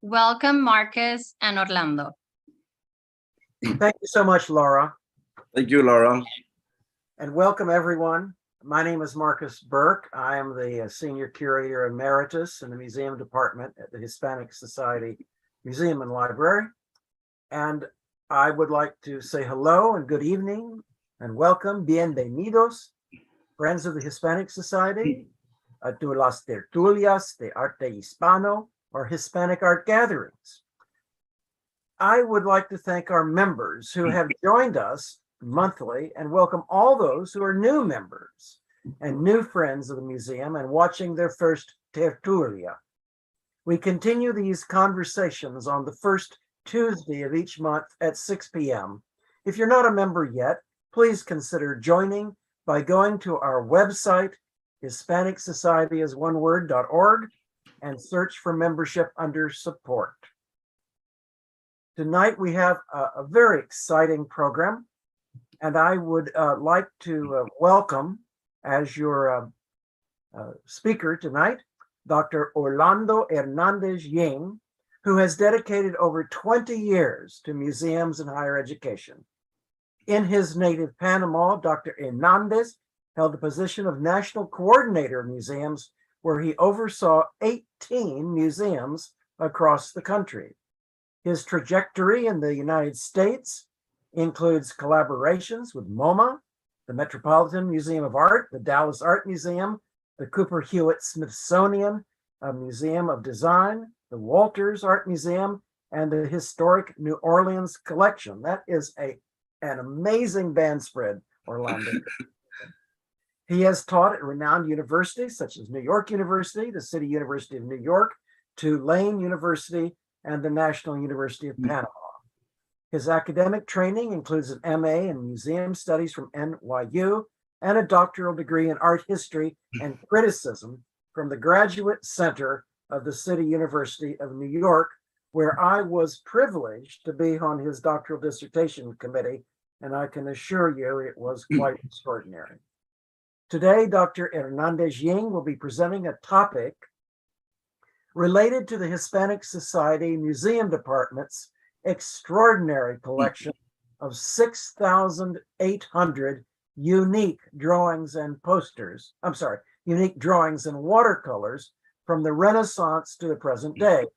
Welcome, Marcus and Orlando. Thank you so much, Laura. Thank you, Laura. And welcome, everyone. My name is Marcus Burke. I am the Senior Curator Emeritus in the Museum Department at the Hispanic Society Museum and Library. And I would like to say hello and good evening and welcome, bienvenidos, friends of the Hispanic Society, to las Tertulias de Arte Hispano, or Hispanic art gatherings. I would like to thank our members who have joined us monthly and welcome all those who are new members and new friends of the museum and watching their first Tertulia. We continue these conversations on the first Tuesday of each month at 6 p.m. If you're not a member yet, please consider joining by going to our website, HispanicSocietyIsOneWord.org, and search for membership under support. Tonight we have a very exciting program, and I would like to welcome as your speaker tonight, Dr. Orlando Hernandez Ying, who has dedicated over 20 years to museums and higher education. In his native Panama, Dr. Hernandez held the position of National Coordinator of Museums, where he oversaw 18 museums across the country. His trajectory in the United States includes collaborations with MoMA, the Metropolitan Museum of Art, the Dallas Art Museum, the Cooper Hewitt Smithsonian Museum of Design, the Walters Art Museum, and the Historic New Orleans Collection. That is an amazing band spread, Orlando. He has taught at renowned universities such as New York University, the City University of New York, Tulane University, and the National University of Panama. His academic training includes an MA in Museum Studies from NYU and a doctoral degree in art history and criticism from the Graduate Center of the City University of New York, where I was privileged to be on his doctoral dissertation committee, and I can assure you it was quite extraordinary. Today, Dr. Hernandez Ying will be presenting a topic related to the Hispanic Society Museum Department's extraordinary collection of 6,800 unique drawings and posters. Unique drawings and watercolors from the Renaissance to the present day.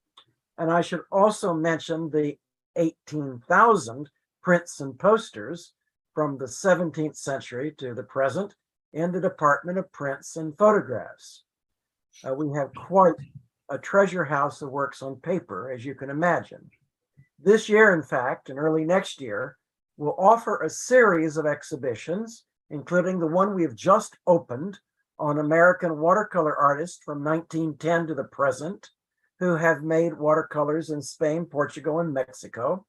And I should also mention the 18,000 prints and posters from the 17th century to the present in the Department of Prints and Photographs. We have quite a treasure house of works on paper, as you can imagine. This year, in fact, and early next year, we'll offer a series of exhibitions, including the one we have just opened on American watercolor artists from 1910 to the present, who have made watercolors in Spain, Portugal, and Mexico,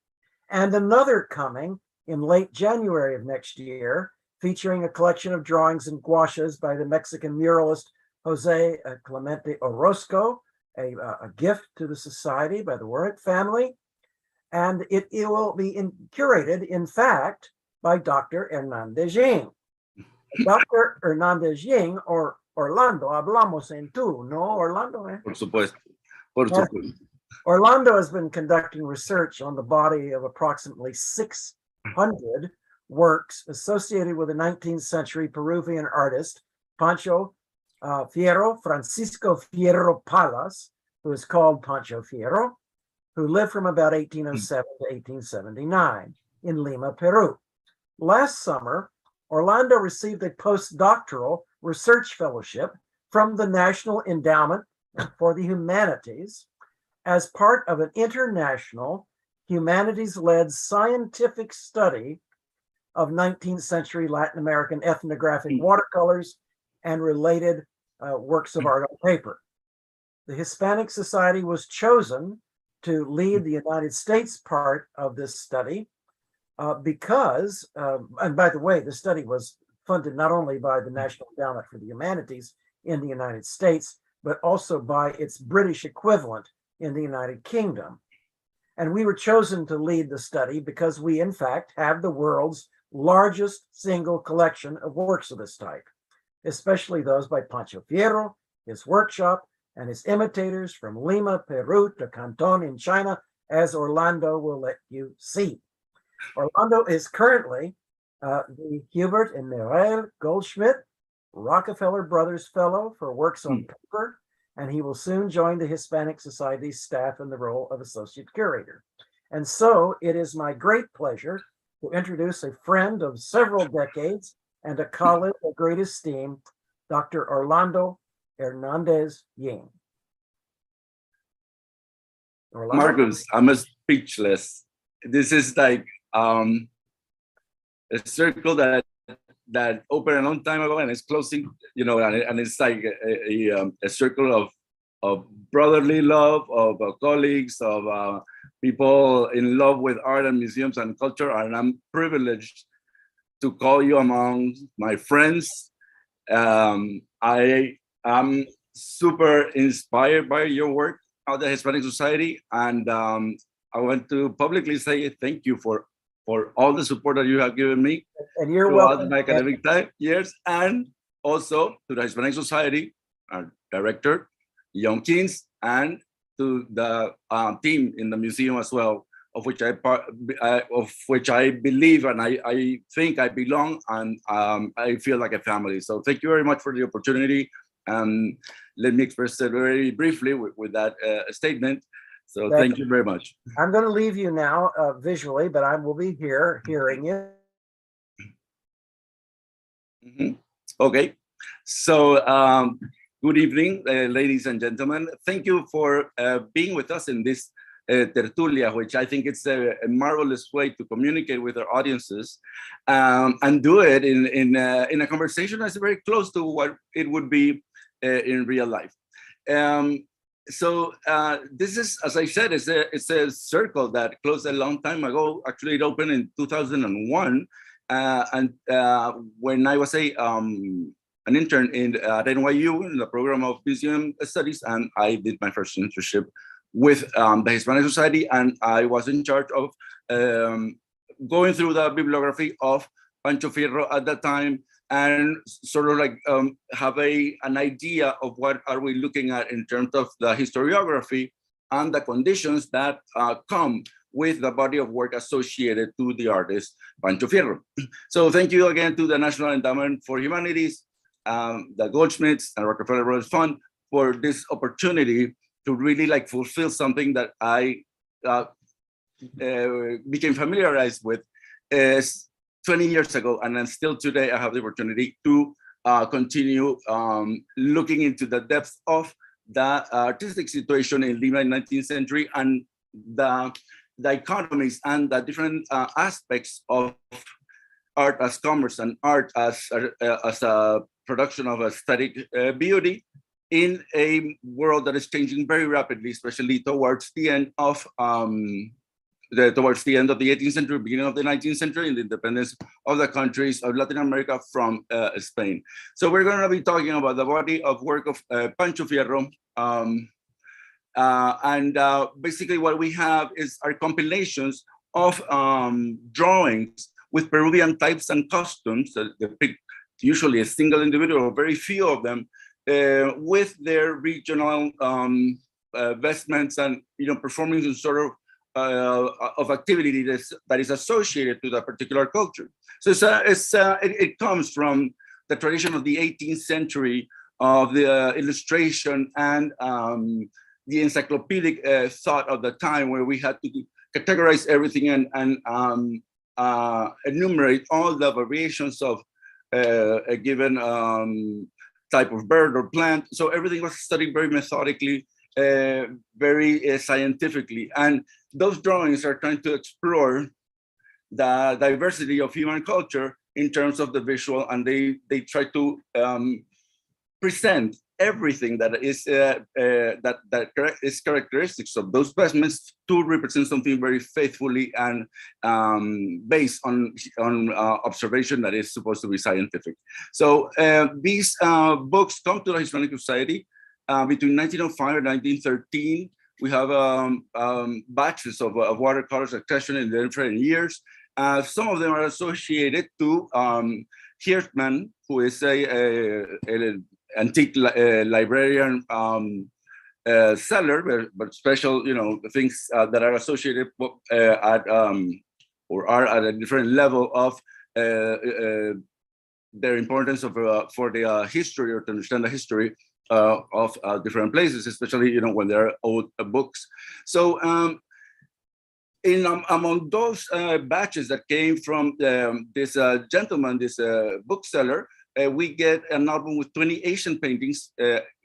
and another coming in late January of next year, featuring a collection of drawings and gouaches by the Mexican muralist Jose Clemente Orozco, a gift to the society by the Warwick family. And it will be curated, in fact, by Dr. Hernandez Ying. Dr. Hernandez Ying, or Orlando, hablamos en tú, ¿no, Orlando? Por supuesto. Por supuesto. Orlando has been conducting research on the body of approximately 600 works associated with the 19th century Peruvian artist, Pancho Fierro, Francisco Fierro Palas, who is called Pancho Fierro, who lived from about 1807 to 1879 in Lima, Peru. Last summer, Orlando received a postdoctoral research fellowship from the National Endowment for the Humanities as part of an international humanities-led scientific study of 19th century Latin American ethnographic watercolors and related works of art on paper. The Hispanic Society was chosen to lead the United States part of this study because, and by the way, the study was funded not only by the National Endowment for the Humanities in the United States, but also by its British equivalent in the United Kingdom. And we were chosen to lead the study because we, in fact, have the world's largest single collection of works of this type, especially those by Pancho Fierro, his workshop, and his imitators from Lima, Peru to Canton in China, as Orlando will let you see. Orlando is currently the Hubert and Mireille Goldschmidt Rockefeller Brothers Fellow for works on paper, and he will soon join the Hispanic Society's staff in the role of Associate Curator. And so it is my great pleasure to introduce a friend of several decades and a colleague of great esteem, Dr. Orlando Hernandez Ying. Orlando? Marcus, I'm speechless. This is like a circle that opened a long time ago and it's closing, you know, and it's like a circle of brotherly love, of colleagues, of people in love with art and museums and culture. And I'm privileged to call you among my friends. I am super inspired by your work at the Hispanic Society, and I want to publicly say thank you for all the support that you have given me and you're throughout welcome. my academic years, and also to the Hispanic Society, our director, Young Kings, and to the team in the museum as well, of which I believe and I think I belong, and I feel like a family. So thank you very much for the opportunity. Let me express it very briefly with that statement. So thank you very much. I'm going to leave you now visually, but I will be here hearing you. Okay. So good evening, ladies and gentlemen. Thank you for being with us in this Tertulia, which I think it's a marvelous way to communicate with our audiences and do it in a conversation that's very close to what it would be in real life. So this is, as I said, it's a circle that closed a long time ago. Actually, it opened in 2001. And when I was an intern at NYU in the program of museum studies, and I did my first internship with the Hispanic Society, and I was in charge of going through the bibliography of Pancho Fierro at that time, and sort of like have an idea of what are we looking at in terms of the historiography and the conditions that come with the body of work associated to the artist Pancho Fierro. So thank you again to the National Endowment for Humanities, the Goldschmidts and Rockefeller Brothers Fund for this opportunity to really like fulfill something that I became familiarized with 20 years ago, and then still today I have the opportunity to continue looking into the depth of the artistic situation in Lima in the 19th century and the economies and the different aspects of art as commerce and art as a production of aesthetic beauty in a world that is changing very rapidly, especially towards the end of the 18th century, beginning of the 19th century, and the independence of the countries of Latin America from Spain. So we're going to be talking about the body of work of Pancho Fierro. Basically what we have is our compilations of drawings with Peruvian types and customs that depict usually a single individual, very few of them, with their regional vestments and performing some sort of activity that is associated to that particular culture. So it comes from the tradition of the 18th century of the illustration and the encyclopedic thought of the time, where we had to categorize everything and enumerate all the variations of a given type of bird or plant. So everything was studied very methodically, very scientifically. And those drawings are trying to explore the diversity of human culture in terms of the visual, and they try to present everything that is is characteristics of those vestments to represent something very faithfully and based on observation that is supposed to be scientific. So these books come to the Hispanic Society between 1905 and 1913. We have batches of watercolor succession in the different years. Some of them are associated to Hirschman, who is an antique librarian seller, but special, things that are associated at or are at a different level of their importance for the history, or to understand the history of different places, especially when there are old books. So among those batches that came from this gentleman, this bookseller, we get an album with 20 Asian paintings,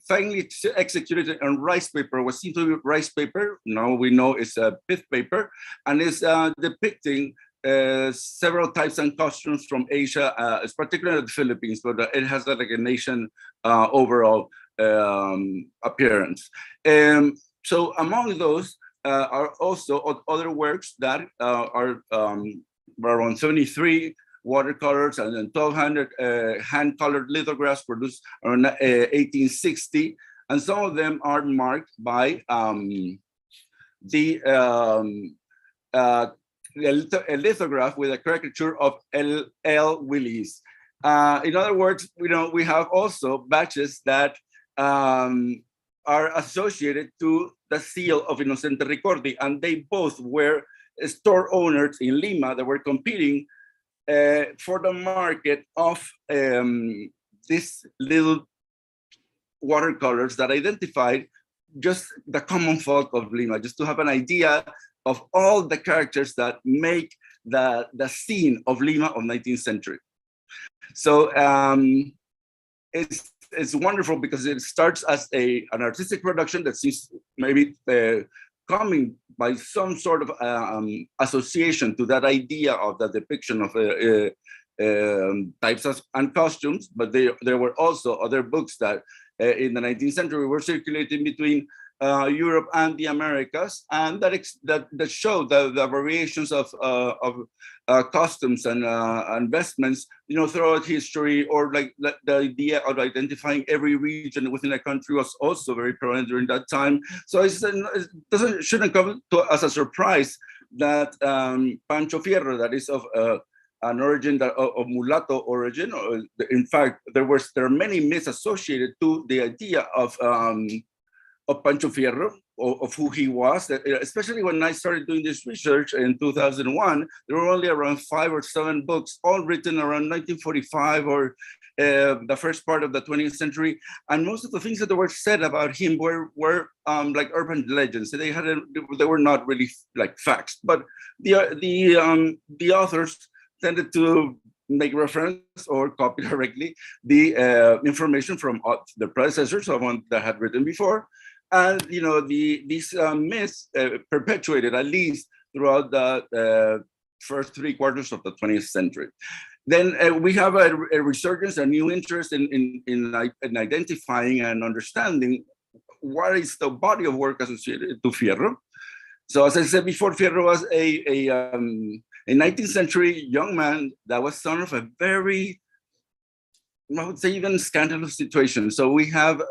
finely executed on rice paper. What seems to be rice paper, now we know it's pith paper, and it's depicting several types and costumes from Asia, it's particularly the Philippines, but it has like a nation overall appearance. So among those are also other works that are around 73 watercolors and then 1,200 hand-colored lithographs produced around 1860. And some of them are marked by a lithograph with a caricature of L. Willis. In other words, we have also batches that are associated to the seal of Inocente Ricordi, and they both were store owners in Lima that were competing for the market of these little watercolors that identified just the common folk of Lima, just to have an idea of all the characters that make the scene of Lima of 19th century. So it's wonderful because it starts as an artistic production that seems maybe coming by some sort of association to that idea of the depiction of types and costumes, but there were also other books that in the 19th century were circulating between Europe and the Americas, and that show the variations of customs and vestments, throughout history, or like the idea of identifying every region within a country was also very prevalent during that time. So it shouldn't come as a surprise that Pancho Fierro, that is of an origin of mulatto origin. In fact, there are many myths associated to the idea of Pancho Fierro, of who he was, especially when I started doing this research in 2001, there were only around 5 or 7 books, all written around 1945 or the first part of the 20th century. And most of the things that were said about him were like urban legends. They were not really like facts, but the authors tended to make reference or copy directly the information from the predecessors, someone that had written before. And these myths perpetuated at least throughout the first 3 quarters of the 20th century. Then we have a resurgence, a new interest in identifying and understanding what is the body of work associated to Fierro. So as I said before, Fierro was a 19th century young man that was son of a very, I would say, even scandalous situation. So we have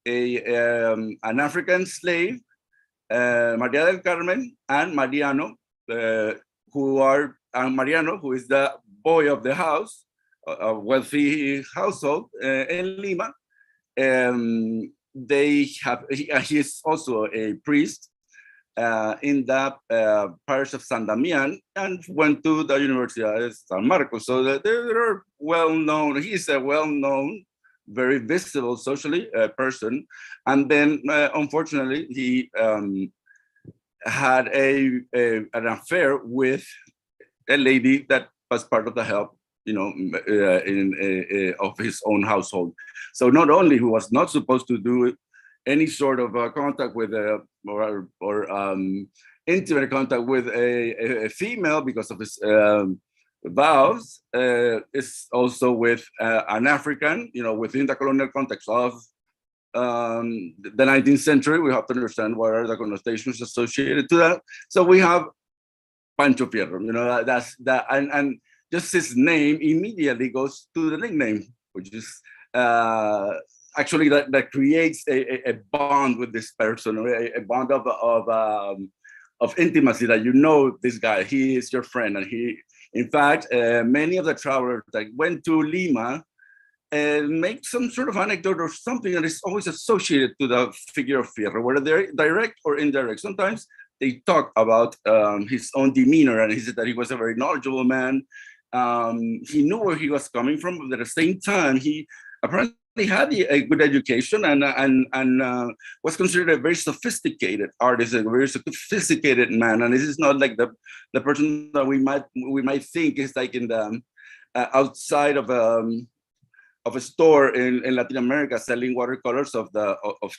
an African slave, Maria del Carmen, and Mariano, Mariano, who is the boy of the house, a wealthy household in Lima. He is also a priest in the parish of San Damian, and went to the University of San Marcos. So they're well-known. He's a well-known, very visible socially person. And then unfortunately he had an affair with a lady that was part of the help of his own household. So not only he was not supposed to do any sort of contact with or intimate contact with a female because of his vows, is also with an African, within the colonial context of the 19th century. We have to understand what are the connotations associated to that. So we have Pancho Fierro, that's that, and just his name immediately goes to the nickname, which is actually that creates a bond with this person, or a bond of intimacy, that this guy, he is your friend. And he, in fact, many of the travelers that went to Lima make some sort of anecdote or something that is always associated to the figure of Fierro, whether they're direct or indirect. Sometimes they talk about his own demeanor, and he said that he was a very knowledgeable man. He knew where he was coming from, but at the same time, he apparently had a good education and was considered a very sophisticated artist, a very sophisticated man. And this is not like the person that we might think is like in the outside of a store in Latin America selling watercolors of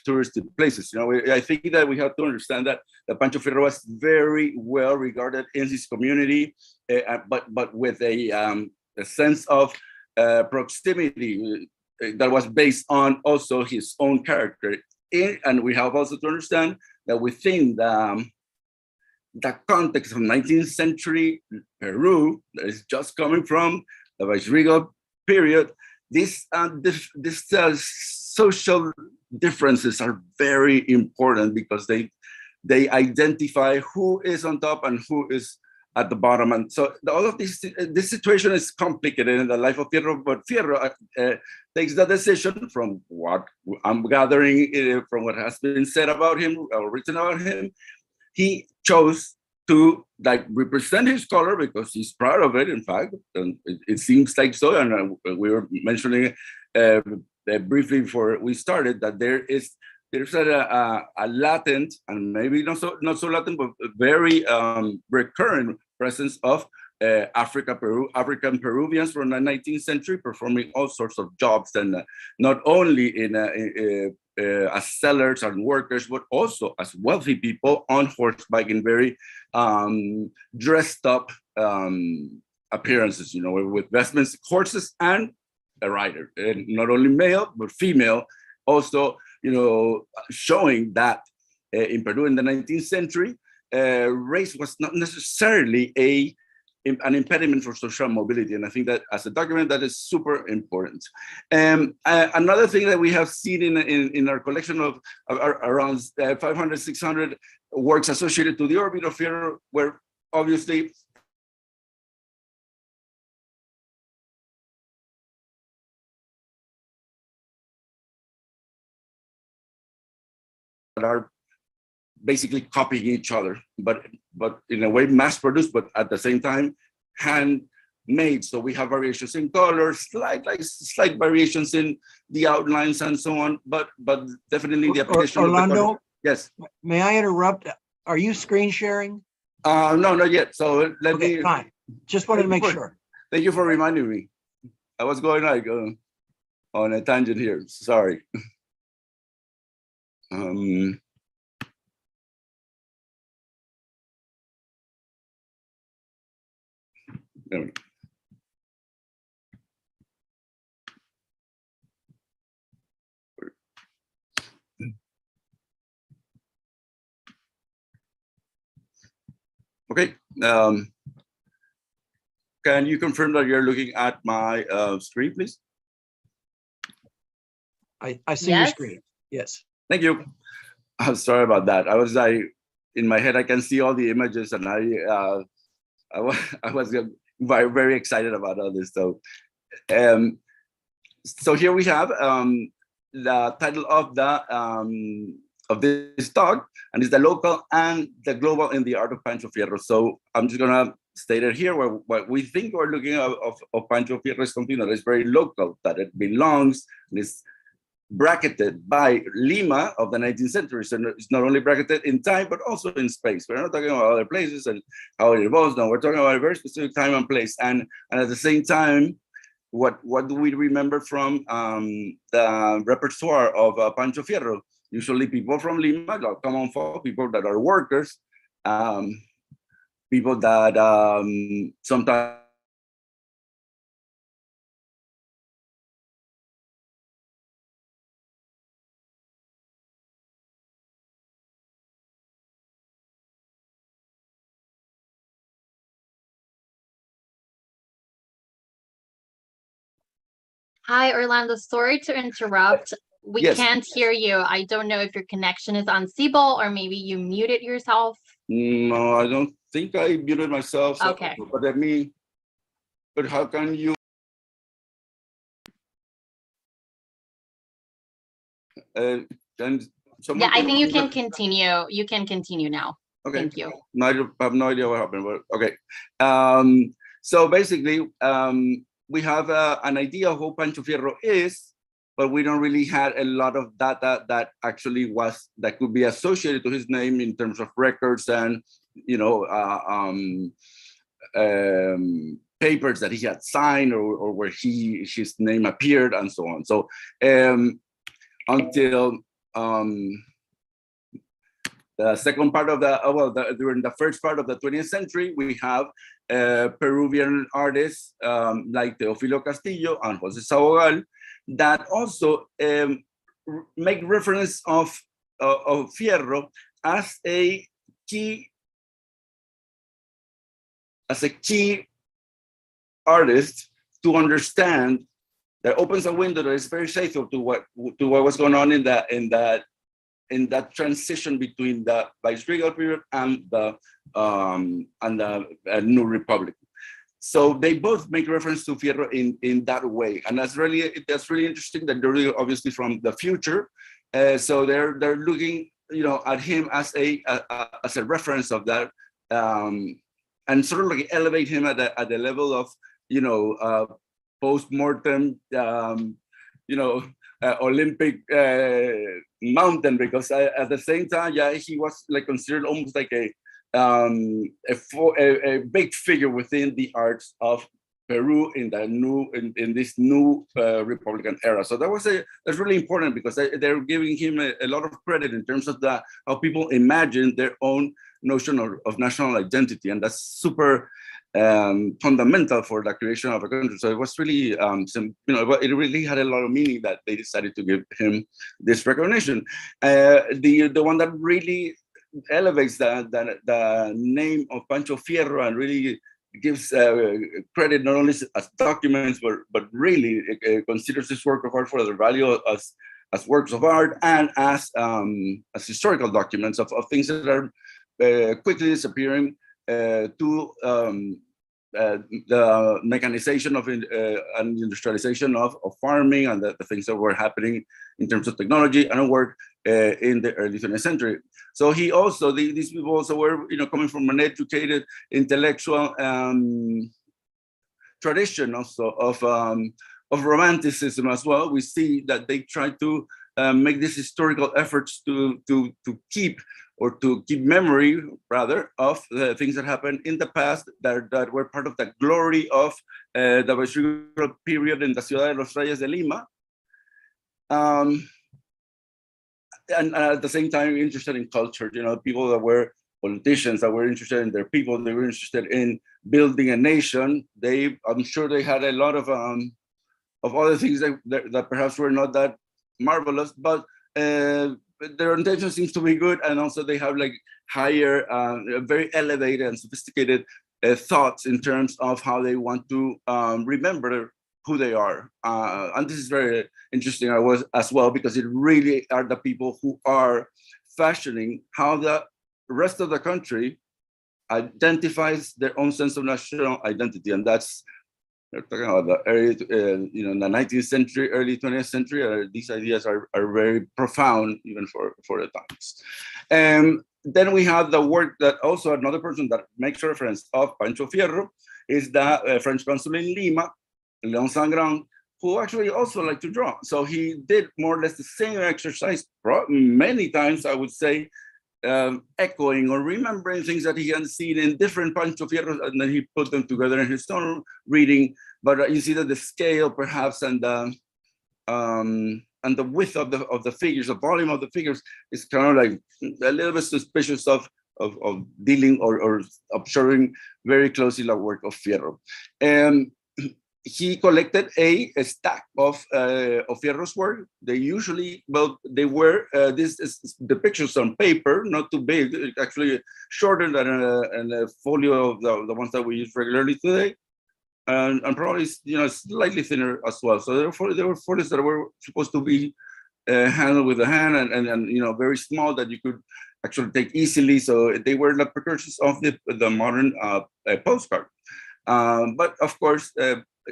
touristic places. You know, I think that we have to understand that Pancho Fierro was very well regarded in his community, but with a sense of proximity that was based on also his own character. And we have also to understand that within the context of 19th century Peru, that is just coming from the Viceregal period, these social differerences are very important because they identify who is on top and who is at the bottom. And so all of this situation is complicated in the life of Fierro, but Fierro takes the decision from what I'm gathering from what has been said about him or written about him. He chose to like represent his color because he's proud of it, in fact, and it seems like so. And we were mentioning briefly before we started that there's a latent and maybe not so latent, but very recurrent presence of African Peruvians from the 19th century performing all sorts of jobs, and not only as sellers and workers, but also as wealthy people on horseback in very dressed up appearances, you know, with vestments, horses, and a rider, and not only male but female, also, you know, showing that in Peru in the 19th century, race was not necessarily an impediment for social mobility. And I think that as a document, that is super important. Another thing that we have seen in our collection of around 500, 600 works associated to the orbit of Fierro, where obviously that are basically copying each other, but in a way mass produced, but at the same time handmade. So we have variations in colors, slight variations in the outlines and so on, but definitely the application Orlando, of the color. Yes. May I interrupt? Are you screen sharing? No, not yet. So let me. Fine. Just wanted to make sure. Thank you for reminding me. I was going like on a tangent here. Sorry. There we go. Okay. Can you confirm that you're looking at my screen, please? I see your screen. Yes. Thank you. I'm sorry about that. I was like, in my head, I can see all the images, and I was very excited about all this. So, so here we have the title of this talk, and it's the local and the global in the art of Pancho Fierro. So I'm just gonna state it here, where what we think we're looking at of Pancho Fierro is something that is very local, that it belongs and is bracketed by Lima of the 19th century. So it's not only bracketed in time, but also in space. We're not talking about other places and how it evolves. No, we're talking about a very specific time and place. And at the same time, what do we remember from the repertoire of Pancho Fierro? Usually people from Lima, like common folk, people that are workers, people that sometimes Hi, Orlando. Sorry to interrupt. We Yes. can't hear you. I don't know if your connection is unstable or maybe you muted yourself. No, I don't think I muted myself. So, Okay. But how can you? And Yeah, I think you can continue. You can continue now. Okay. Thank you. No, I have no idea what happened, but okay. So basically, we have an idea of who Pancho Fierro is, but we don't really have a lot of data that actually that could be associated to his name in terms of records and, you know, papers that he had signed or where his name appeared and so on. So until the second part of during the first part of the 20th century, we have Peruvian artists like Teófilo Castillo and José Sabogal that also make reference of Fierro as a key artist to understand, that opens a window that is very faithful to what was going on in that transition between the viceregal period and the New Republic. So they both make reference to Fierro in that way, and that's really interesting. That they're obviously from the future, so they're looking, you know, at him as a reference of that, and sort of like elevate him at the level of, you know, post-mortem, you know, Olympic mountain, because at the same time, yeah, he was like considered almost like a big figure within the arts of Peru in this new Republican era. So that's really important, because they're giving him a lot of credit in terms of how people imagine their own notion of national identity, and that's super fundamental for the creation of a country. So it was really, it really had a lot of meaning that they decided to give him this recognition. The one that really elevates the name of Pancho Fierro and really gives credit not only as documents, but really considers this work of art for their value as works of art and as historical documents of things that are quickly disappearing to the mechanization of and industrialization of farming and the things that were happening in terms of technology and work in the early 20th century. So he also, these people also were, you know, coming from an educated intellectual tradition also of romanticism as well. We see that they try to make these historical efforts to keep memory, rather, of the things that happened in the past that were part of the glory of the viceregal period in the Ciudad de los Reyes de Lima. And at the same time, interested in culture, you know, people that were politicians that were interested in their people, they were interested in building a nation. I'm sure they had a lot of other things that perhaps were not that marvelous, but their intention seems to be good, and also they have like higher, very elevated and sophisticated thoughts in terms of how they want to remember who they are. And this is very interesting as well, because it really are the people who are fashioning how the rest of the country identifies their own sense of national identity. And that's, they're talking about the early, in the 19th century, early 20th century. These ideas are very profound, even for the times. Then we have the work that also another person that makes reference of Pancho Fierro is the French consul in Lima, Leon Sangran, who actually also liked to draw. So he did more or less the same exercise many times, I would say, echoing or remembering things that he had seen in different Pancho Fierros, and then he put them together in his own reading. But you see that the scale, perhaps, and the width of the figures, the volume of the figures, is kind of like a little bit suspicious of dealing or observing very closely the work of Fierro. He collected a stack of Fierro's work. They usually, they were the pictures on paper, not too big, actually shorter than a folio of the ones that we use regularly today, and probably slightly thinner as well. So there were folios that were supposed to be handled with the hand and very small that you could actually take easily. So they were the precursors of the modern postcard. But of course,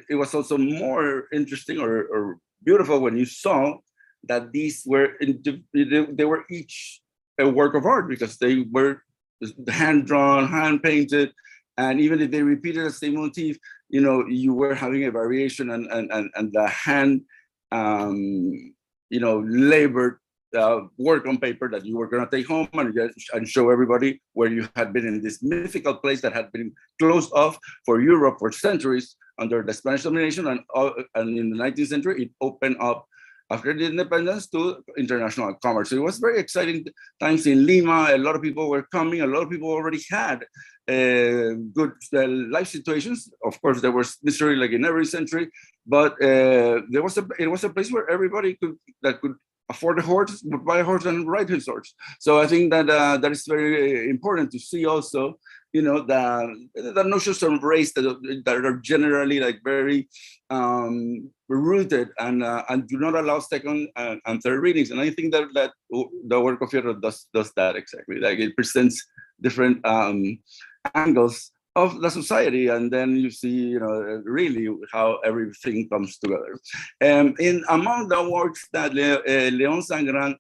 it was also more interesting or beautiful when you saw that these were they were each a work of art because they were hand drawn, hand painted, and even if they repeated the same motif, you were having a variation and the hand, labored work on paper that you were going to take home and show everybody where you had been in this mythical place that had been closed off for Europe for centuries under the Spanish domination, and in the 19th century it opened up after the independence to international commerce. So it was very exciting times in Lima. A lot of people were coming. A lot of people already had good life situations. Of course, there was misery like in every century, but it was a place where everybody could afford a horse, would buy a horse and ride his horse. So I think that that is very important to see also, the notions of race that are generally like very rooted and do not allow second and third readings. And I think that the work of Fierro does that exactly. Like it presents different angles of the society, and then you see, really how everything comes together. Among the works that Leon Sangran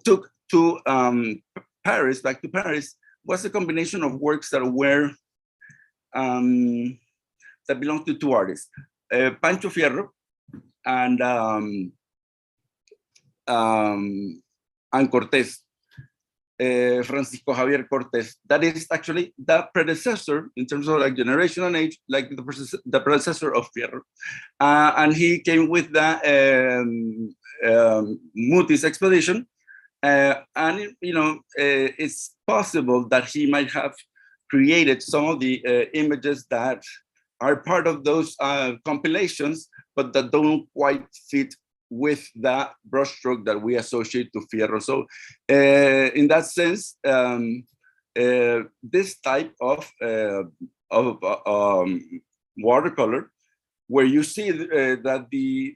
took to Paris, back to Paris, was a combination of works that were that belonged to two artists, Pancho Fierro and Cortes. Francisco Javier Cortes. That is actually the predecessor in terms of like generation and age, like the predecessor of Fierro. And he came with the Mutis expedition. And it's possible that he might have created some of the images that are part of those compilations, but that don't quite fit with the brushstroke that we associate to Fierro. So in that sense, this type of watercolor, where you see that the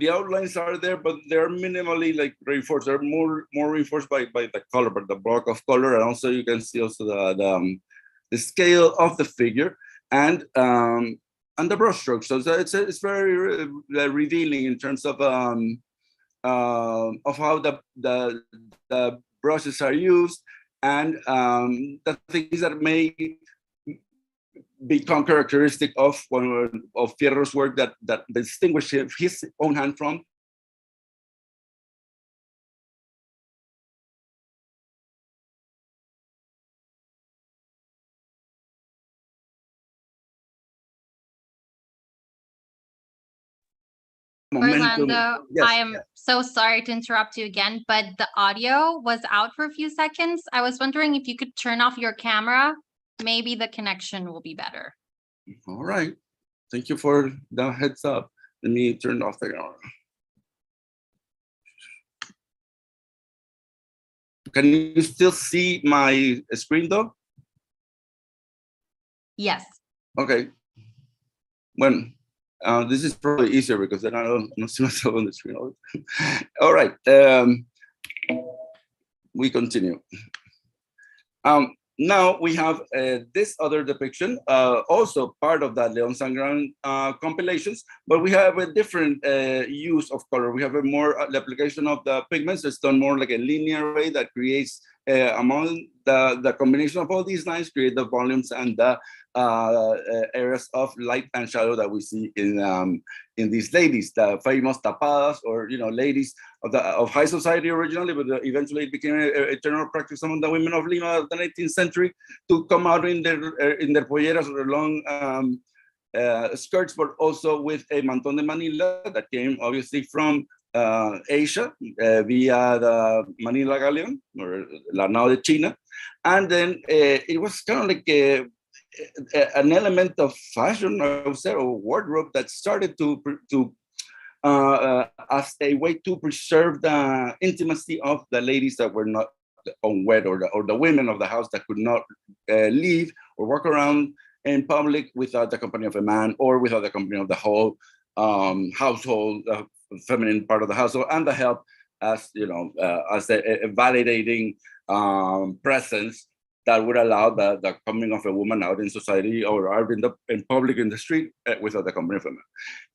outlines are there, but they're minimally like reinforced. They're more reinforced by the color, but the block of color, and also you can see also the scale of the figure and the brushstrokes. So it's very revealing in terms of how the brushes are used, and the things that may become characteristic of Fierro's work that distinguish his own hand from momentum. Orlando, Yes. I am so sorry to interrupt you again, but the audio was out for a few seconds. I was wondering if you could turn off your camera. Maybe the connection will be better. All right. Thank you for the heads up. Let me turn off the camera. Can you still see my screen though? Yes. Okay. Well, this is probably easier because then I don't see myself on the screen all the time. All right. We continue. Now we have this other depiction, also part of that Leon Sangran compilations, but we have a different use of color. We have a more the application of the pigments. It's done more like a linear way that creates among the combination of all these lines, create the volumes and the areas of light and shadow that we see in these ladies, the famous tapadas, or ladies of high society originally, but eventually it became a general practice among the women of Lima of the 19th century to come out in their polleras or long skirts, but also with a manton de Manila that came obviously from Asia via the Manila Galleon or La Nao de China, and then it was kind of like an element of fashion, I would say, or wardrobe that started to as a way to preserve the intimacy of the ladies that were not unwed, or the women of the house that could not leave or walk around in public without the company of a man or without the company of the whole household, feminine part of the household, and the help as as a validating presence that would allow the coming of a woman out in society or out in public in the street without the company of a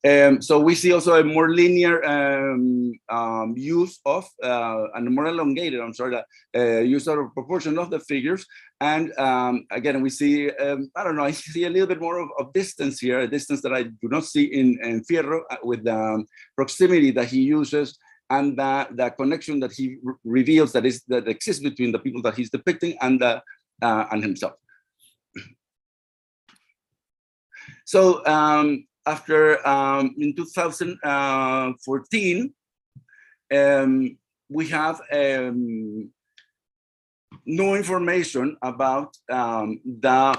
man. So we see also a more linear use of and more elongated, use of proportion of the figures. And again, we see, I don't know, I see a little bit more of distance here, a distance that I do not see in Fierro with the proximity that he uses and the connection that he reveals that exists between the people that he's depicting and himself. So after in 2014, we have no information about the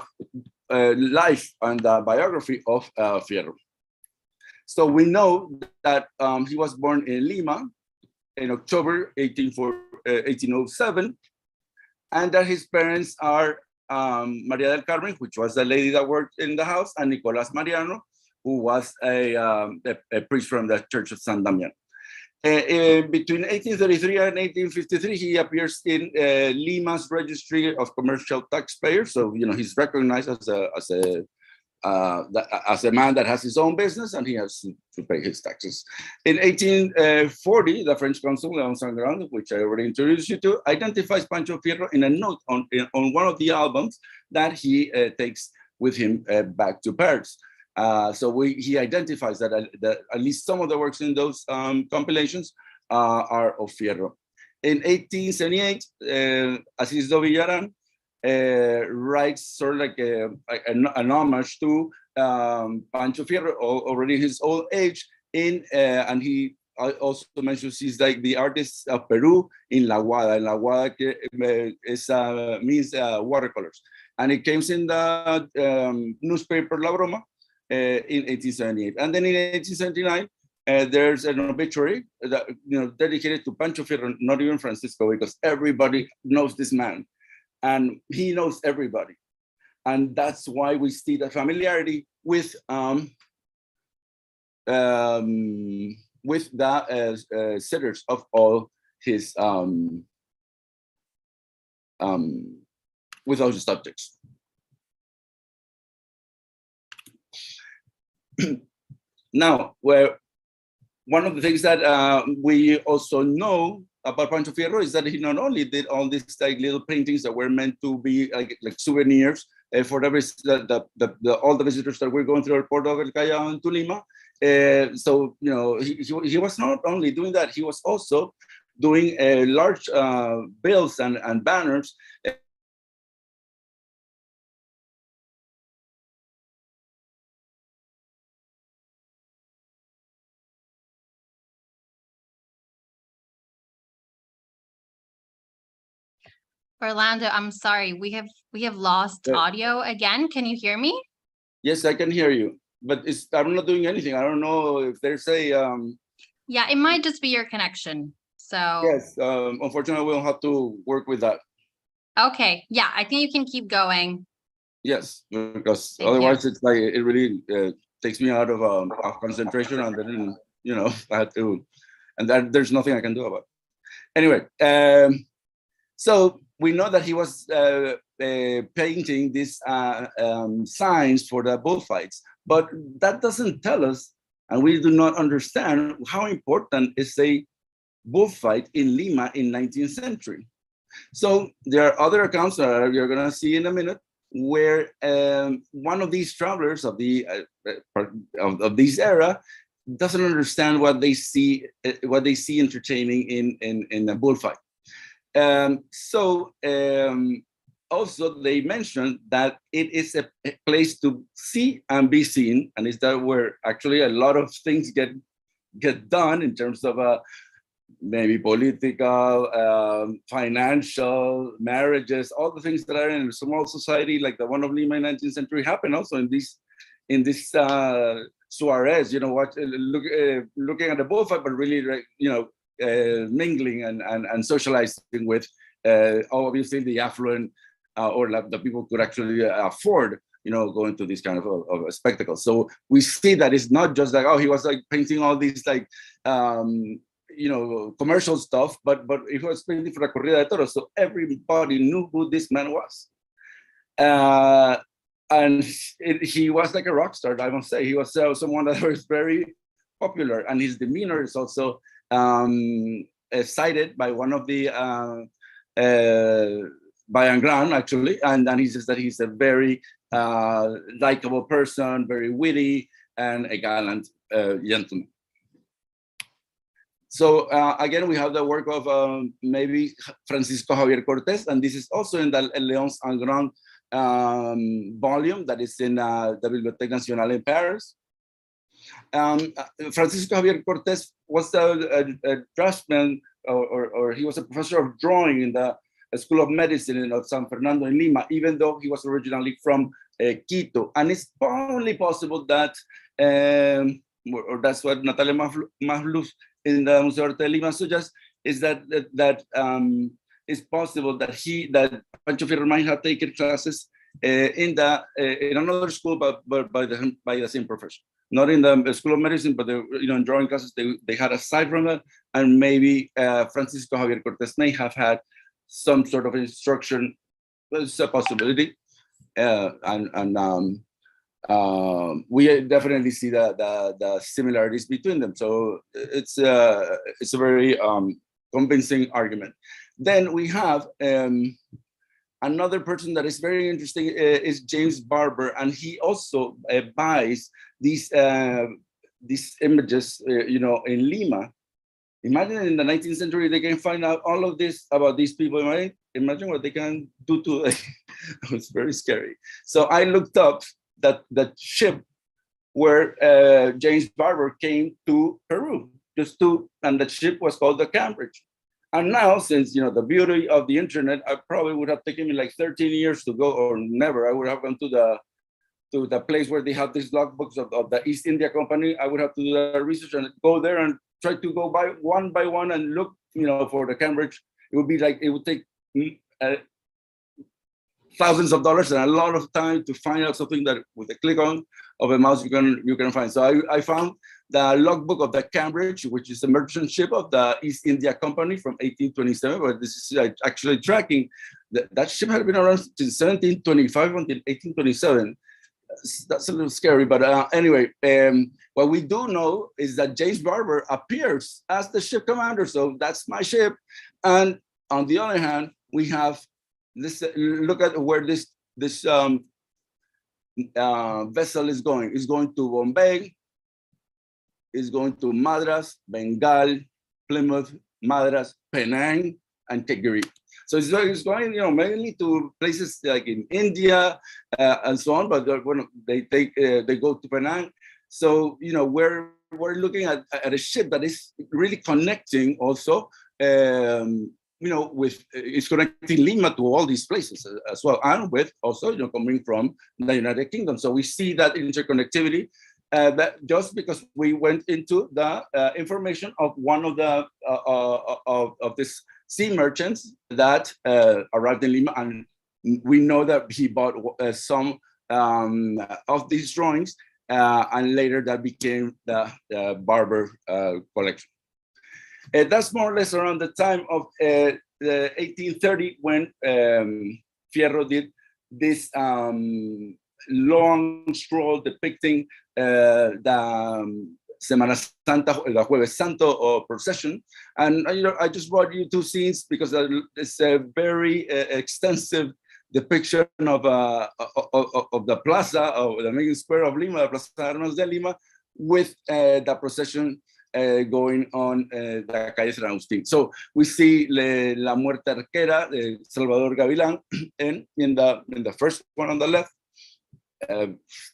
life and the biography of Fierro. So we know that he was born in Lima in October 1807, and that his parents are Maria del Carmen, which was the lady that worked in the house, and Nicolas Mariano, who was a priest from the Church of San Damian. Between 1833 and 1853, he appears in Lima's Registry of Commercial Taxpayers. So, he's recognized as a man that has his own business and he has to pay his taxes. In 1840, the French consul, Leon Sangrand, which I already introduced you to, identifies Pancho Fierro in a note on one of the albums that he takes with him back to Paris. So he identifies that at least some of the works in those compilations are of Fierro. In 1878, Assis do Villaran writes sort of like an homage to Pancho Fierro, already his old age, and he also mentions he's like the artist of Peru in La Guada. La Guada means watercolors. And it came in the newspaper La Broma in 1878. And then in 1879, there's an obituary that, dedicated to Pancho Fierro, not even Francisco, because everybody knows this man. And he knows everybody. And that's why we see the familiarity with the sitters of all his with all his subjects. Now, one of the things that we also know about Pancho Fierro is that he not only did all these like little paintings that were meant to be like souvenirs for all the visitors that were going through El Puerto del Callao and to Lima. So he was not only doing that, he was also doing large bills and banners. Orlando, I'm sorry, we have lost audio again. Can you hear me? Yes, I can hear you, but I'm not doing anything. I don't know if there's a Yeah, it might just be your connection. So yes, unfortunately, we'll have to work with that. Okay, yeah, I think you can keep going. Yes, because Thank otherwise you. it's like it really takes me out of concentration, and then I had to, and there's nothing I can do about it. Anyway, so we know that he was painting these signs for the bullfights, but that doesn't tell us, and we do not understand how important is a bullfight in Lima in 19th century. So there are other accounts that you're going to see in a minute, where one of these travelers of this era doesn't understand what they see entertaining in a bullfight. Also, they mentioned that it is a place to see and be seen, and is that where actually a lot of things get done in terms of maybe political, financial, marriages, all the things that are in a small society like the one of Lima in 19th century happen also in this Suarez, looking at the bullfight, but really, mingling and socializing with obviously the affluent or the people could actually afford, going to this kind of a spectacle. So we see that it's not just like, oh, he was like painting all these like, commercial stuff, but he was painting for a corrida de toros. So everybody knew who this man was. And he was like a rock star, I must say. He was someone that was very popular, and his demeanor is also cited by one of the by Angran, actually, and he says that he's a very likable person, very witty, and a gallant gentleman. So again, we have the work of maybe Francisco Javier Cortes, and this is also in the Léonce Angran volume that is in the Bibliothèque Nationale in Paris. Francisco Javier Cortes was a draftsman, or he was a professor of drawing in the School of Medicine of San Fernando in Lima, even though he was originally from Quito. And it's only possible that, or that's what Natalia Mahlus in the Museo Arte de Lima suggests, is that it's possible that Pancho Fierro might have taken classes in another school, but by the same professor. Not in the School of Medicine, but in drawing classes they had aside from that, and maybe Francisco Javier Cortes may have had some sort of instruction. It's a possibility, and we definitely see the similarities between them. So it's a very convincing argument. Then we have another person that is very interesting is James Barber, and he also buys these images, in Lima. Imagine in the 19th century they can find out all of this about these people, right? Imagine what they can do to. It's very scary. So I looked up that ship where James Barber came to Peru, and the ship was called the Cambridge. And now, since the beauty of the internet, I probably would have taken me like 13 years to go, or never. I would have gone to the place where they have these logbooks of the East India Company. I would have to do the research and go there and try to go by one and look, for the Cambridge. It would take thousands of dollars and a lot of time to find out something that with a click of a mouse you can find. So I found the logbook of the Cambridge, which is a merchant ship of the East India Company from 1827. But this is actually tracking that ship had been around since 1725 until 1827. That's a little scary, but anyway, what we do know is that James Barber appears as the ship commander. So that's my ship. And on the other hand, we have this. Look at where this vessel is going. It's going to Bombay. It's going to Madras, Bengal, Plymouth, Madras, Penang, and Calgary. So it's going, mainly to places like in India and so on. But when they go to Penang. So we're looking at a ship that is really connecting also. It's connecting Lima to all these places as well, and with also coming from the United Kingdom. So we see that interconnectivity. That just because we went into the information of one of the of these sea merchants that arrived in Lima, and we know that he bought some of these drawings, and later that became the Barber collection. That's more or less around the time of the 1830 when Fierro did this long stroll depicting the Semana Santa, the Jueves Santo procession. And I just brought you two scenes because it's a very extensive depiction of the Plaza, of the main square of Lima, the Plaza de Armas de Lima, with the procession going on the calle San Agustín. So we see La Muerte Arquera de Salvador Gavilán in the first one on the left.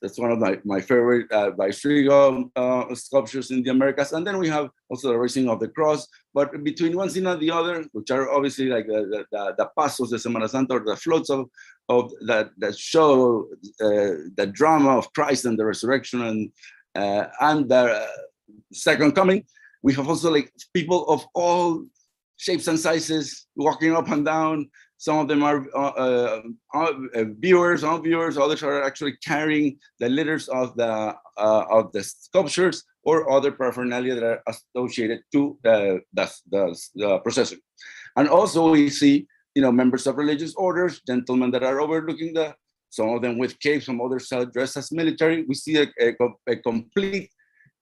That's one of my favorite Viceregal sculptures in the Americas. And then we have also the Raising of the Cross. But between one scene and the other, which are obviously like the pasos de Semana Santa, or the floats of that show the drama of Christ and the resurrection and the second coming, we have also like people of all shapes and sizes walking up and down. Some of them are viewers, others are actually carrying the litters of the sculptures or other paraphernalia that are associated to the procession. And also we see, members of religious orders, gentlemen that are overlooking some of them with capes, some others dressed as military. We see a complete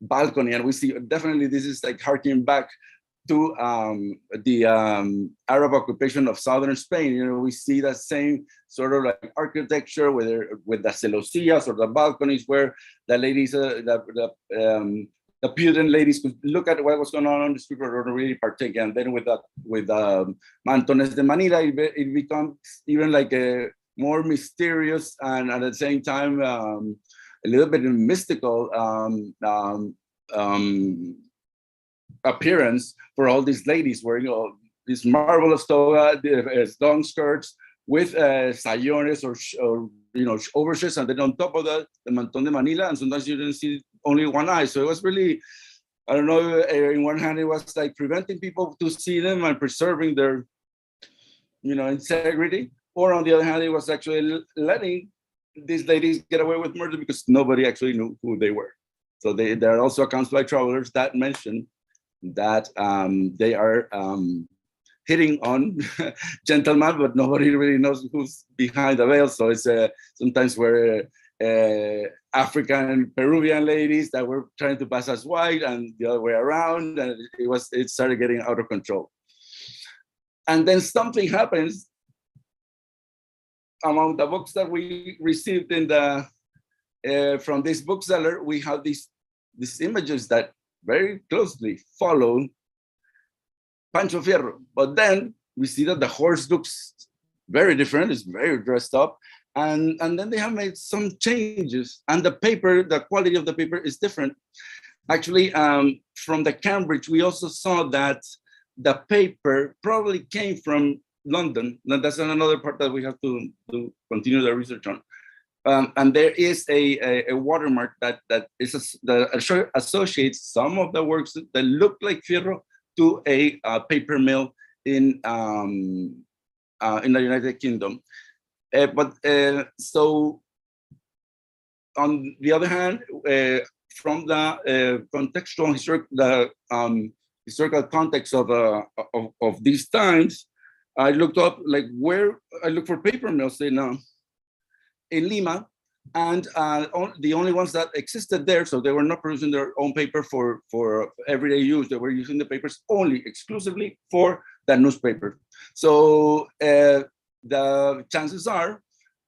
balcony, and we see definitely this is like harking back to the Arab occupation of southern Spain. You know, we see that same sort of like architecture with the celosías or the balconies where the ladies, the Putin ladies could look at what was going on the street or really partake. And then with Mantones de Manila, it becomes even like a more mysterious and at the same time a little bit mystical appearance for all these ladies wearing this marvelous toga, long skirts with sayones or overshirts, and then on top of that, the Manton de Manila, and sometimes you didn't see only one eye. So it was really, I don't know, in one hand, it was like preventing people to see them and preserving their, integrity. Or on the other hand, it was actually letting these ladies get away with murder because nobody actually knew who they were. So there are also accounts by travelers that mention that they are hitting on gentlemen, but nobody really knows who's behind the veil. So it's sometimes where African and Peruvian ladies that were trying to pass as white and the other way around, and it started getting out of control. And then something happens among the books that we received in the from this bookseller. We have these images that very closely follow Pancho Fierro, but then we see that the horse looks very different. It's very dressed up, and then they have made some changes, and the paper, the quality of the paper is different. Actually, from the Cambridge, we also saw that the paper probably came from London. Now that's another part that we have to continue the research on. And there is a watermark that associates some of the works that look like Fierro to a paper mill in the United Kingdom. So on the other hand, from the contextual historical context of these times, I looked up I looked for paper mills in Lima, and the only ones that existed there, so they were not producing their own paper for everyday use. They were using the papers only exclusively for the newspaper. So the chances are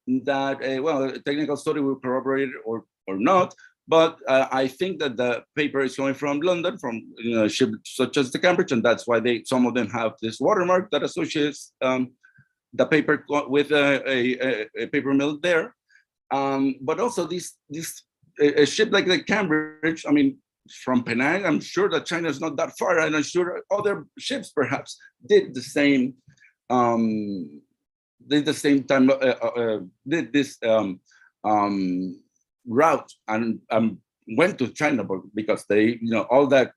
that, a technical study will corroborate it or not, but I think that the paper is coming from London, from ships such as the Cambridge, and that's why some of them have this watermark that associates the paper with a paper mill there. But also a ship like the Cambridge, I mean, from Penang, I'm sure that China is not that far, and I'm sure other ships perhaps did the same route and went to China because they, all the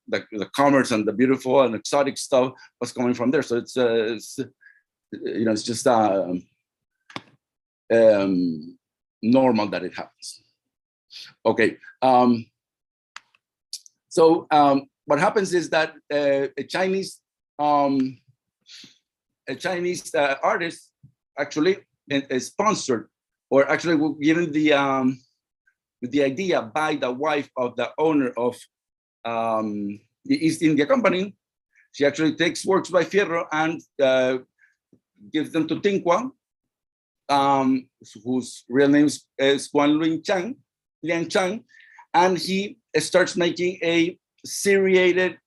commerce and the beautiful and exotic stuff was coming from there. So it's just normal that it happens. Okay. So what happens is that a Chinese artist actually is sponsored, or actually given the idea by the wife of the owner of the East India Company. She actually takes works by Fierro and gives them to Tinqua, whose real name is Guan Liang Chang, and he starts making a seriated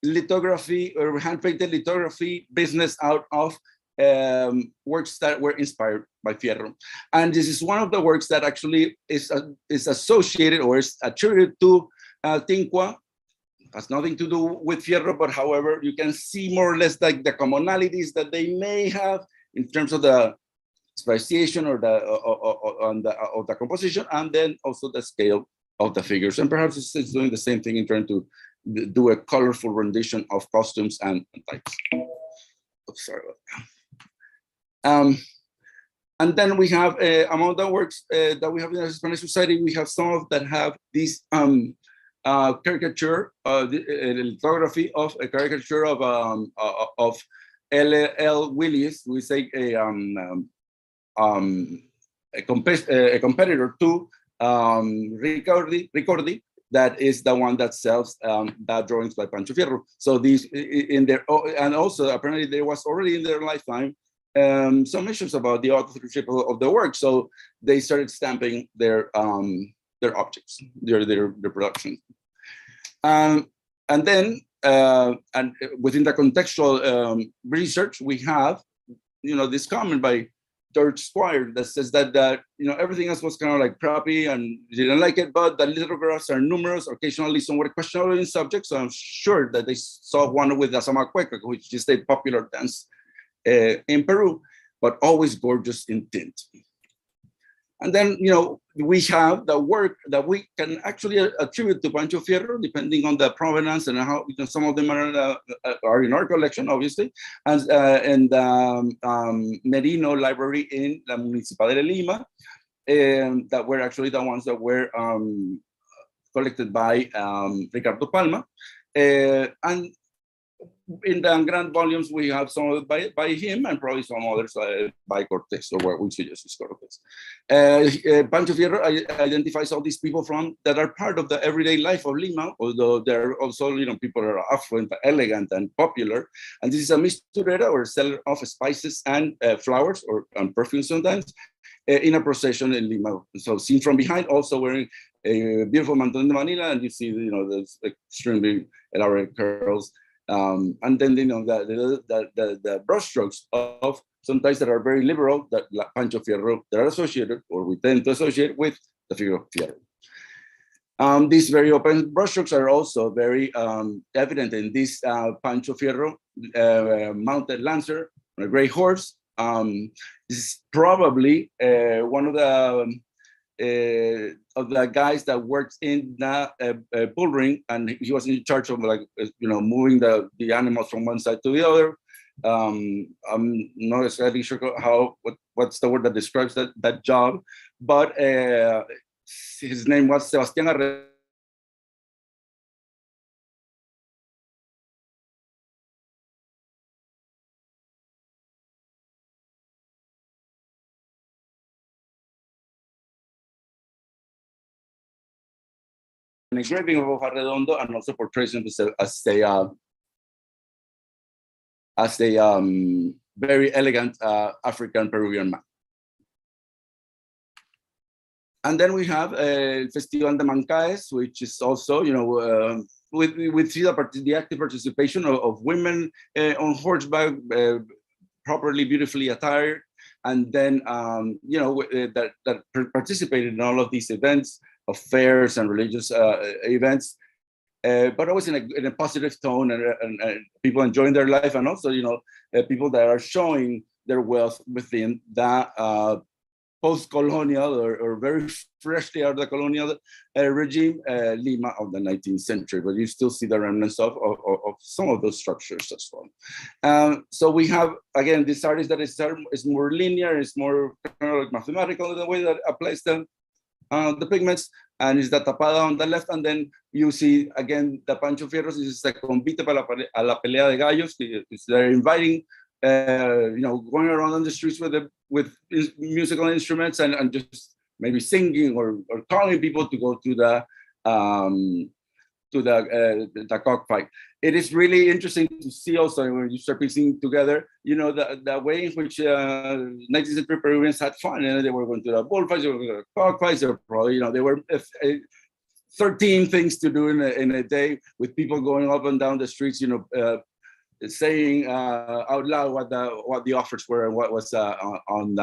lithography or hand-painted lithography business out of works that were inspired by Fierro. And this is one of the works that actually is associated or is attributed to Tinqua. Has nothing to do with Fierro, but however, you can see more or less like the commonalities that they may have in terms of the speciation or the composition, and then also the scale of the figures. And perhaps it's doing the same thing in trying to do a colorful rendition of costumes and types. Oh, sorry about that. And then we have among the works that we have in the Spanish society, we have some of that have these caricature, lithography of a caricature of L.L. Willis. We say a competitor to Ricordi, that is the one that sells that drawings by Pancho Fierro. So these in their, and also apparently there was already in their lifetime some issues about the authorship of the work. So they started stamping their objects, their production. And then and within the contextual research, we have, this comment by George Squire that says that everything else was kind of like crappy and didn't like it, but the lithographs are numerous, occasionally somewhat questionable in subject. So I'm sure that they saw one with the Zamacueca, which is a popular dance in Peru, but always gorgeous in tint. And then, we have the work that we can actually attribute to Pancho Fierro, depending on the provenance and how, some of them are in our collection, obviously, and Merino Library in La Municipalidad de Lima, that were actually the ones that were collected by Ricardo Palma. And in the grand volumes, we have some of it by him and probably some others by Cortes, or what we suggest is Cortes. Pancho Fierro identifies all these people that are part of the everyday life of Lima, although there are also, people that are affluent, elegant, and popular. And this is a misturera, or seller of spices and flowers, and perfumes sometimes, in a procession in Lima. So seen from behind, also wearing a beautiful manton de Manila, and you see, those extremely elaborate curls. And then, the brushstrokes of sometimes that are very liberal, that Pancho Fierro, that are associated, or we tend to associate with the figure of Fierro. These very open brushstrokes are also very evident in this Pancho Fierro mounted lancer, a gray horse. This is probably one of the guys that works in the bull ring, and he was in charge of moving the animals from one side to the other. I'm not exactly sure what's the word that describes that job, but his name was Sebastián an engraving of Arredondo, and also portrays him as a very elegant African Peruvian man. And then we have Festival de Mancaes, which is also, we see the active participation of women on horseback, properly, beautifully attired, and then that participated in all of these events of fairs and religious events, but always in a positive tone, and people enjoying their life, and also people that are showing their wealth within that post-colonial or very freshly out of the colonial regime, Lima of the 19th century. But you still see the remnants of some of those structures as well. So we have, again, this artist that is more linear, is more kind of like mathematical in the way that applies the pigments, and is the tapada on the left, and then you see again the Pancho Fierros. This is the convite para la pelea de gallos. They're inviting, going around on the streets with musical instruments and just maybe singing or calling people to go to the cockfight. It is really interesting to see also when you start piecing together, the way in which 19th century Peruvians had fun, and they were going to the bullfights, they were going to the cockfights, they were probably, they were 13 things to do in a day, with people going up and down the streets, saying out loud what the offers were and what was on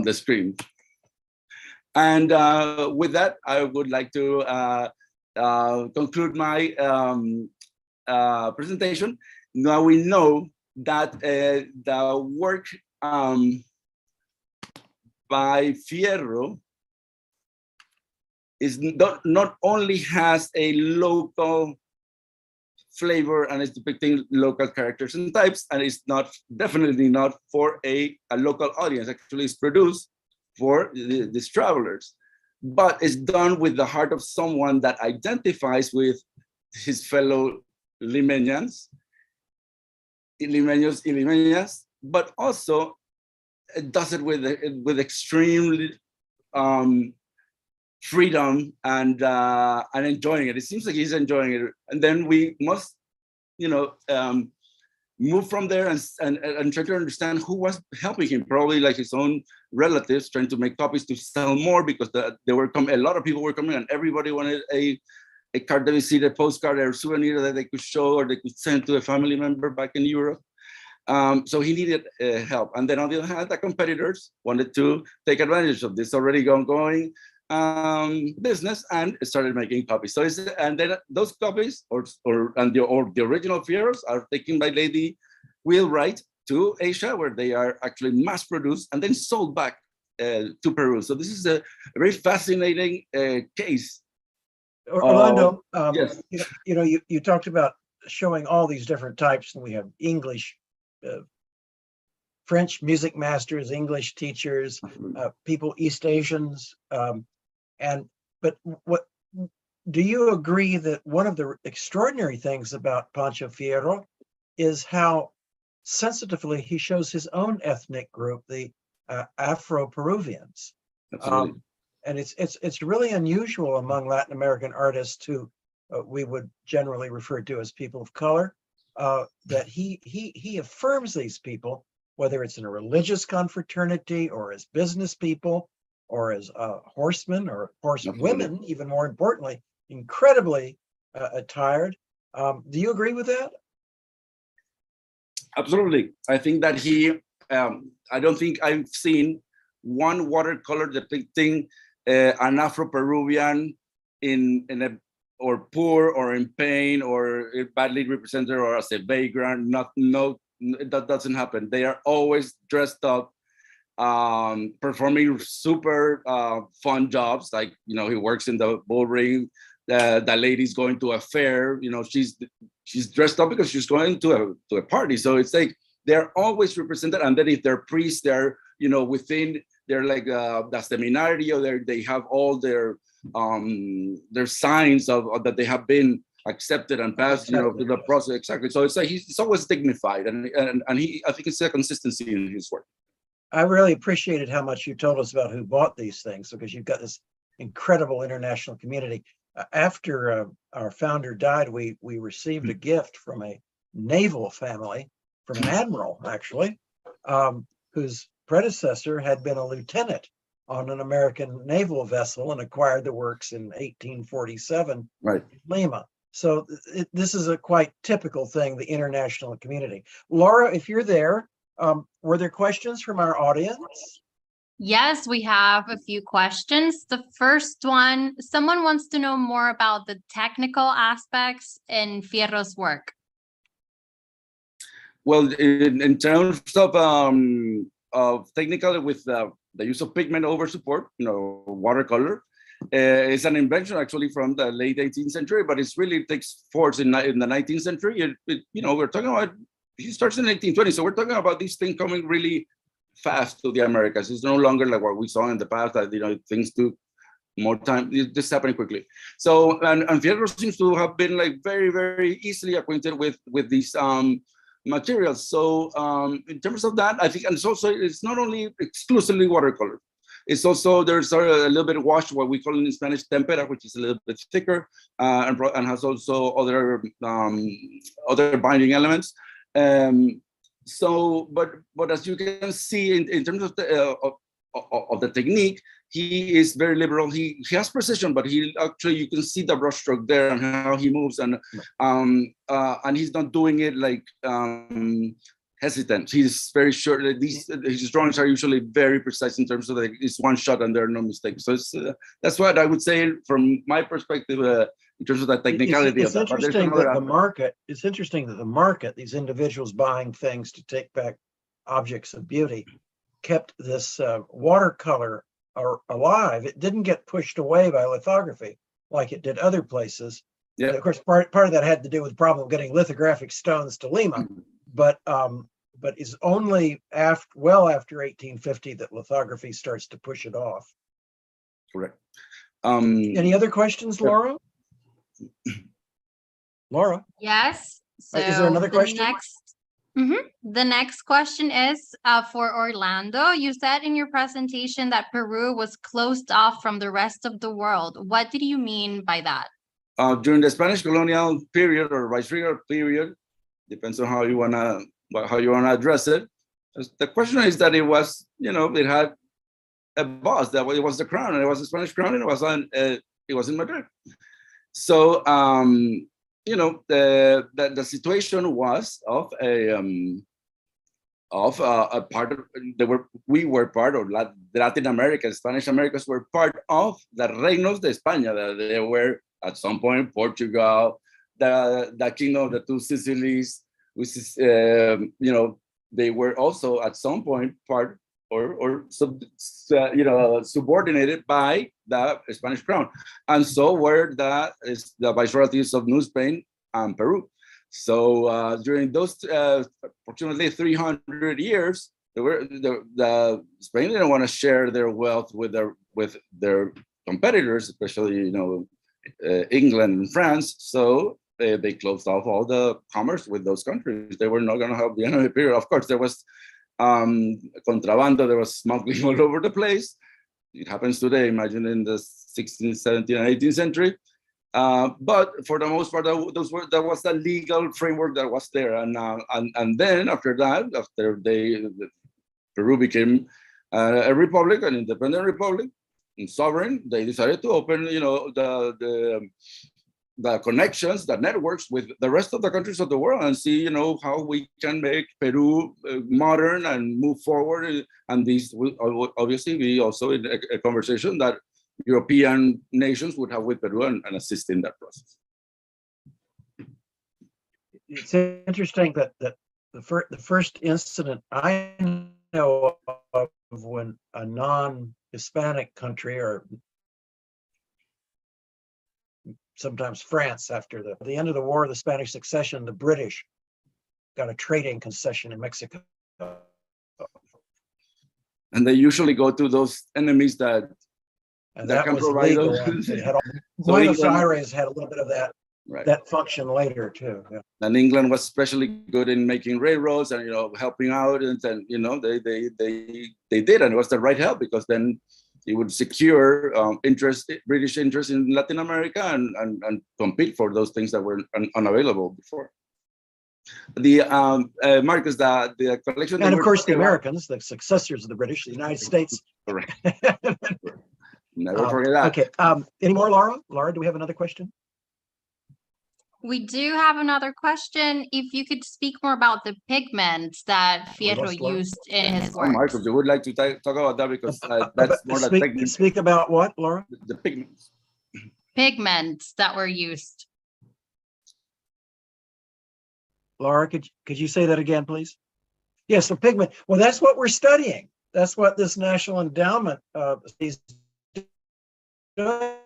the screen. And with that, I would like to conclude my presentation. Now we know that the work by Fierro is not only has a local flavor and is depicting local characters and types, and it's definitely not for a local audience. Actually, it's produced for these travelers, but it's done with the heart of someone that identifies with his fellow Limeños y Limeñas, but also does it with extreme freedom and enjoying it. It seems like he's enjoying it. And then we must, move from there and try to understand who was helping him. Probably like his own relatives trying to make copies to sell more, because there were a lot of people were coming and everybody wanted a carte de visite, a postcard, or a souvenir that they could show or they could send to a family member back in Europe. So he needed help. And then on the other hand, the competitors wanted to take advantage of this already ongoing business and started making copies. So and then those copies or the original Fierros are taken by Lady Wheelwright to Asia, where they are actually mass produced and then sold back to Peru. So this is a very fascinating case. Orlando, yes. You talked about showing all these different types, and we have English, French music masters, English teachers, people, East Asians, but what do you agree that one of the extraordinary things about Pancho Fierro is how sensitively he shows his own ethnic group, the Afro-Peruvians? And it's really unusual among Latin American artists who we would generally refer to as people of color, that he affirms these people, whether it's in a religious confraternity or as business people or as horsemen or horsewomen, even more importantly, incredibly attired. Do you agree with that? Absolutely. I think that I don't think I've seen one watercolor depicting an Afro-Peruvian or poor or in pain or badly represented or as a vagrant. No, that doesn't happen. They are always dressed up, performing super fun jobs. Like, he works in the bull ring. The lady's going to a fair. She's dressed up because she's going to a party. So it's like they're always represented. And then if they're priests, they're within. They're like the seminario. They have all their signs of that they have been accepted and passed, through the process. Exactly. So it's like he's always dignified, and I think it's a consistency in his work. I really appreciated how much you told us about who bought these things, because you've got this incredible international community. After our founder died, we received a gift from a naval family, from an admiral actually, whose predecessor had been a lieutenant on an American naval vessel and acquired the works in 1847 right. in Lima. So this is a quite typical thing, the international community. Laura, if you're there, were there questions from our audience? Yes, we have a few questions. The first one, someone wants to know more about the technical aspects in Fierro's work. Well, in terms of technical, with the use of pigment over support, watercolor, it's an invention actually from the late 18th century, but it's really takes force in the 19th century. We're talking about, he starts in the 1820s, so we're talking about these things coming really fast to the Americas. It's no longer like what we saw in the past, that things took more time. It's just happening quickly. So and Fierro seems to have been like very, very easily acquainted with these materials. So in terms of that, I think, and it's not only exclusively watercolor. It's also, there's a little bit of wash, what we call in Spanish tempera, which is a little bit thicker and has also other binding elements. But as you can see, in terms of the technique, he is very liberal. He has precision, but he actually, you can see the brushstroke there and how he moves, and he's not doing it like hesitant. He's very sure that his drawings are usually very precise in terms of it's one shot and there are no mistakes. So that's what I would say from my perspective in terms of the technicality of that. Interesting that the market. It's interesting that the market, these individuals buying things to take back objects of beauty, kept this watercolor alive. It didn't get pushed away by lithography like it did other places. Yeah. And of course, part of that had to do with the problem of getting lithographic stones to Lima, but it's only after 1850 that lithography starts to push it off. Correct. Any other questions, Laura? Laura? Yes. So is there another question? The next question is for Orlando. You said in your presentation that Peru was closed off from the rest of the world. What did you mean by that? During the Spanish colonial period or viceregal period, depends on how you wanna address it. The question is that it was, it had a boss, that it was the crown, and it was the Spanish crown, and it was in Madrid. So the situation was of a part of we were part of Latin America. Spanish Americans were part of the Reinos de España. They were at some point Portugal, the Kingdom of the Two Sicilies, which is they were also at some point part or subordinated by the Spanish crown, and so were the viceroyalties of New Spain and Peru. So during those approximately 300 years, the Spain didn't want to share their wealth with their competitors, especially England and France. So they closed off all the commerce with those countries. They were not going to have the enemy period. Of course, there was contrabando, there was smuggling all over the place. It happens today, imagine in the 16th, 17th, and 18th century. But for the most part, that was the legal framework that was there. And then after that, Peru became a republic, an independent republic, and sovereign, they decided to open, the connections, the networks with the rest of the countries of the world, and see, how we can make Peru modern and move forward. And this will obviously be also a conversation that European nations would have with Peru and assist in that process. It's interesting that the first incident I know of when a non-Hispanic country, or sometimes France, after the end of the War of the Spanish Succession, the British got a trading concession in Mexico. And they usually go to those enemies that was legal. Buenos Aires had a little bit of that, right, that function later too. Yeah. And England was especially good in making railroads and helping out, and they did, and it was the right help, because then it would secure British interest in Latin America and compete for those things that were unavailable before. The Marcus, the collection, and of course the Americans, the successors of the British, the United States. Correct. Never forget that. Okay. Any more, Laura? Laura, do we have another question? We do have another question. If you could speak more about the pigments that Fierro used in his work. Marcus, you would like to talk about that, because that's more like technical. Speak about what, Laura? The pigments. Pigments that were used. Laura, could you say that again, please? Yes, the pigment. Well, that's what we're studying. That's what this National Endowment is doing.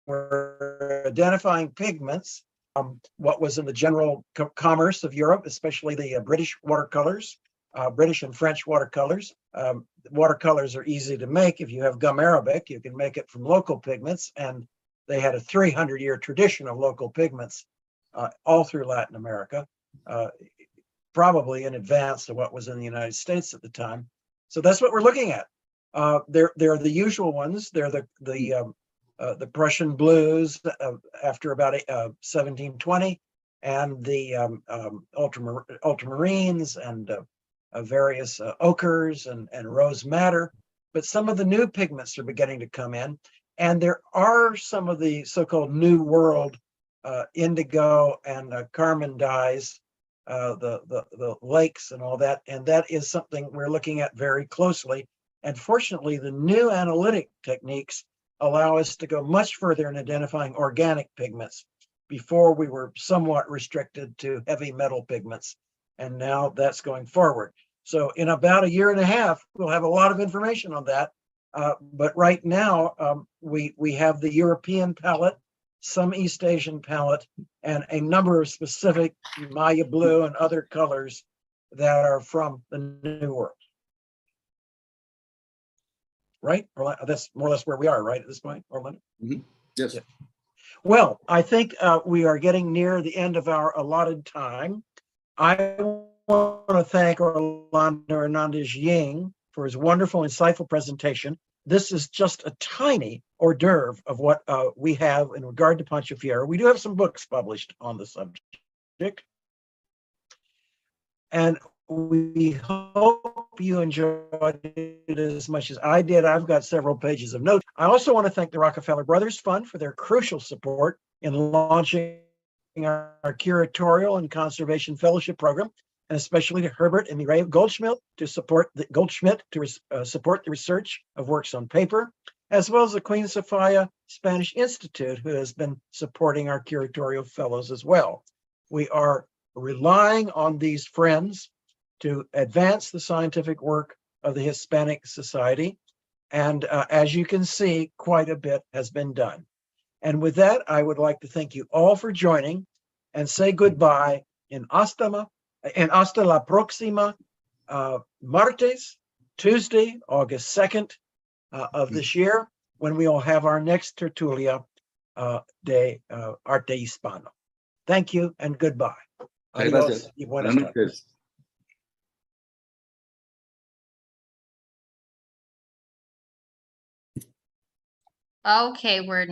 We're identifying pigments, what was in the general commerce of Europe, especially the British watercolors, British and French watercolors. Watercolors are easy to make. If you have gum arabic, you can make it from local pigments, and they had a 300-year tradition of local pigments all through Latin America, probably in advance of what was in the United States at the time. So that's what we're looking at. They're the usual ones. They're the Prussian blues after about 1720, and the ultramarines and various ochres and rose madder. But some of the new pigments are beginning to come in, and there are some of the so-called New World indigo and carmine dyes, the lakes and all that, and that is something we're looking at very closely. And fortunately, the new analytic techniques allow us to go much further in identifying organic pigments. Before, we were somewhat restricted to heavy metal pigments, and now that's going forward. So in about a year and a half, we'll have a lot of information on that. But right now, we have the European palette, some East Asian palette, and a number of specific Maya blue and other colors that are from the New World. Right? That's more or less where we are, right, at this point, Orlando? Mm-hmm. Yes. Yeah. Well, I think we are getting near the end of our allotted time. I want to thank Orlando Hernandez Ying for his wonderful, insightful presentation. This is just a tiny hors d'oeuvre of what we have in regard to Pancho Fierro. We do have some books published on the subject. And we hope you enjoyed it as much as I did. I've got several pages of notes. I also want to thank the Rockefeller Brothers Fund for their crucial support in launching our curatorial and conservation fellowship program, and especially to Herbert and Mireille Goldschmidt to support the research of works on paper, as well as the Queen Sofia Spanish Institute, who has been supporting our curatorial fellows as well. We are relying on these friends to advance the scientific work of the Hispanic Society. And as you can see, quite a bit has been done. And with that, I would like to thank you all for joining and say goodbye in hasta la próxima martes, Tuesday, August 2nd of this year, when we will have our next Tertulia de Arte Hispano. Thank you and goodbye. Adios y buenas tardes. Okay, we're